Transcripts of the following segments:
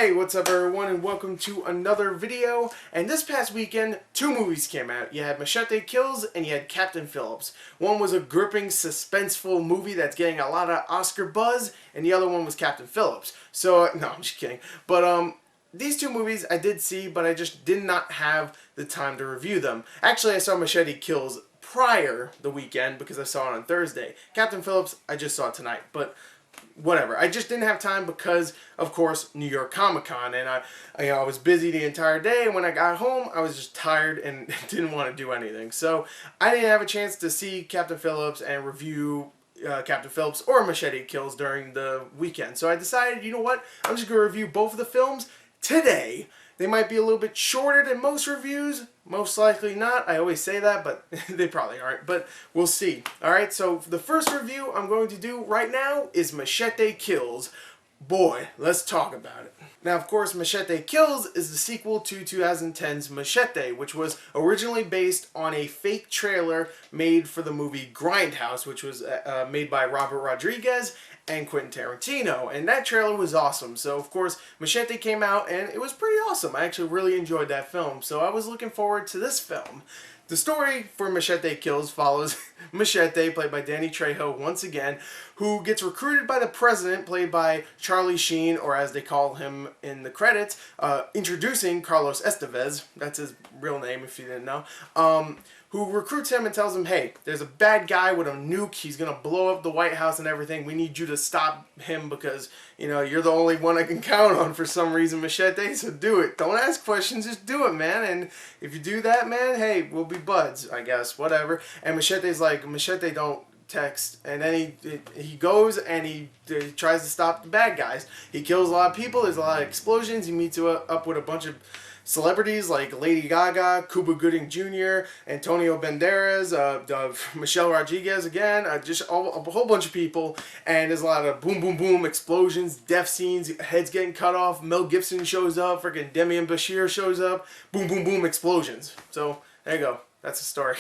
Hey, what's up everyone, and welcome to another video. And this past weekend, two movies came out. You had Machete Kills and you had Captain Phillips. One was a gripping, suspenseful movie that's getting a lot of Oscar buzz, and the other one was Captain Phillips. So, no, I'm just kidding. But, these two movies I did see, but I just did not have the time to review them. Actually, I saw Machete Kills prior the weekend because I saw it on Thursday. Captain Phillips, I just saw tonight, but whatever. I just didn't have time because, of course, New York Comic Con, and I was busy the entire day, and when I got home, I was just tired and didn't want to do anything. So I didn't have a chance to see Captain Phillips and review Captain Phillips or Machete Kills during the weekend. So I decided, you know what, I'm just going to review both of the films today. They might be a little bit shorter than most reviews. Most likely not. I always say that, but they probably aren't. But we'll see. Alright, so the first review I'm going to do right now is Machete Kills. Boy, let's talk about it. Now, of course, Machete Kills is the sequel to 2010's Machete, which was originally based on a fake trailer made for the movie Grindhouse, which was made by Robert Rodriguez and Quentin Tarantino, and that trailer was awesome. So of course Machete came out and it was pretty awesome. I actually really enjoyed that film, so I was looking forward to this film. The story for Machete Kills follows Machete, played by Danny Trejo once again, who gets recruited by the president, played by Charlie Sheen, or as they call him in the credits, introducing Carlos Estevez, that's his real name if you didn't know, who recruits him and tells him, hey, there's a bad guy with a nuke, he's going to blow up the White House and everything, we need you to stop him because, you know, you're the only one I can count on for some reason, Machete, so do it. Don't ask questions, just do it, man, and if you do that, man, hey, we'll be buds, I guess, whatever. And Machete's like, Machete, don't text, and then he goes and he tries to stop the bad guys. He kills a lot of people, there's a lot of explosions, he meets up with a bunch of celebrities like Lady Gaga, Cuba Gooding Jr., Antonio Banderas, Michelle Rodriguez again, just a whole bunch of people, and there's a lot of boom, boom, boom, explosions, death scenes, heads getting cut off, Mel Gibson shows up, freaking Demian Bashir shows up, boom, boom, boom, explosions. So, there you go. That's the story.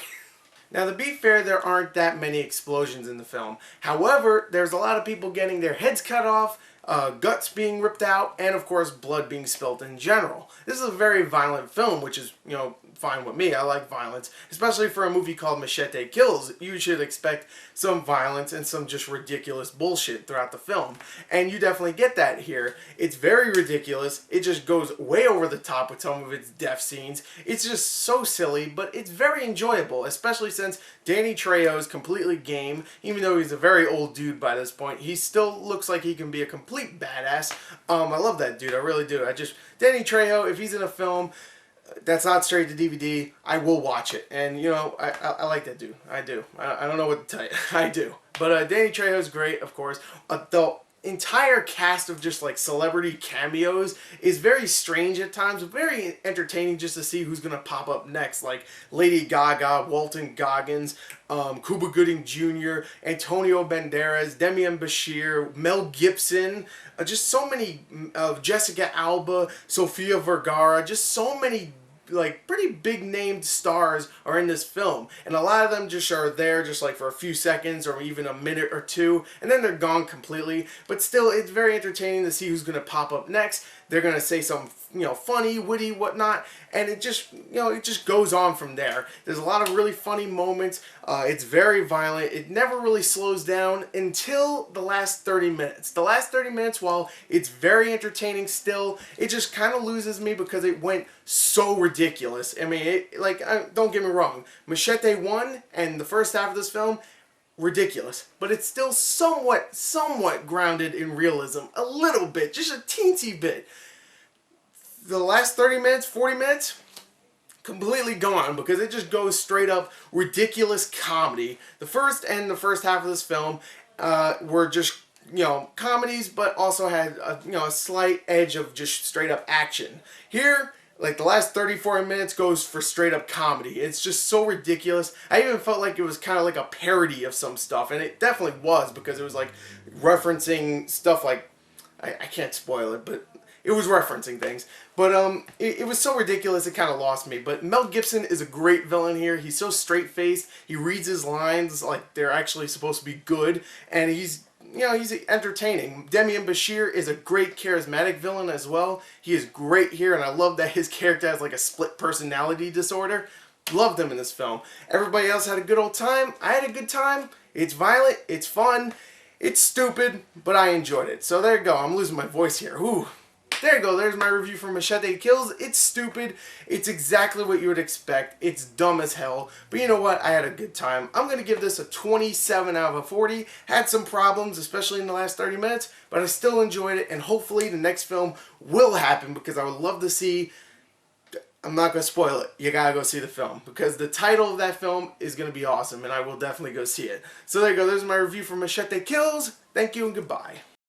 Now, to be fair, there aren't that many explosions in the film. However, there's a lot of people getting their heads cut off, guts being ripped out, and of course blood being spilt in general. This is a very violent film, which is, you know, fine with me. I like violence, especially for a movie called Machete Kills. You should expect some violence and some just ridiculous bullshit throughout the film, and you definitely get that here. It's very ridiculous. It just goes way over the top with some of its death scenes. It's just so silly, but it's very enjoyable, especially since Danny Trejo is completely game. Even though he's a very old dude by this point, he still looks like he can be a complete badass. I love that dude, I really do. Danny Trejo, if he's in a film that's not straight to DVD, I will watch it. And, you know, I like that dude. I do. I don't know what to tell you. I do. But Danny Trejo's great, of course. The entire cast of just like celebrity cameos is very strange at times, but very entertaining just to see who's going to pop up next. Like Lady Gaga, Walton Goggins, Cuba Gooding Jr., Antonio Banderas, Demian Bashir, Mel Gibson, just so many, Jessica Alba, Sofia Vergara, just so many like pretty big named stars are in this film, and a lot of them just are there just like for a few seconds or even a minute or two, and then they're gone completely. But still, it's very entertaining to see who's going to pop up next. They're going to say something, you know, funny, witty, whatnot, and it just, you know, it just goes on from there. There's a lot of really funny moments. It's very violent. It never really slows down until the last 30 minutes. The last 30 minutes, while it's very entertaining still, it just kind of loses me because it went so ridiculous. I mean, don't get me wrong. Machete 1 and the first half of this film, ridiculous, but it's still somewhat grounded in realism, a little bit, just a teensy bit. The last 30 minutes, 40 minutes, completely gone because it just goes straight up ridiculous comedy. The first half of this film were just, you know, comedies, but also had a slight edge of just straight up action. Here, like the last 30-40 minutes goes for straight up comedy. It's just so ridiculous. I even felt like it was kind of like a parody of some stuff, and it definitely was because it was like referencing stuff like, I can't spoil it, but it was referencing things. But it was so ridiculous it kind of lost me. But Mel Gibson is a great villain here. He's so straight-faced. He reads his lines like they're actually supposed to be good, and he's you know, he's entertaining. Demian Bashir is a great charismatic villain as well. He is great here, and I love that his character has like a split personality disorder. Loved him in this film. Everybody else had a good old time. I had a good time. It's violent. It's fun. It's stupid, but I enjoyed it. So there you go. I'm losing my voice here. Ooh. There you go. There's my review for Machete Kills. It's stupid. It's exactly what you would expect. It's dumb as hell. But you know what? I had a good time. I'm going to give this a 27 out of 40. Had some problems, especially in the last 30 minutes, but I still enjoyed it. And hopefully the next film will happen because I would love to see... I'm not going to spoil it. You got to go see the film because the title of that film is going to be awesome and I will definitely go see it. So there you go. There's my review for Machete Kills. Thank you and goodbye.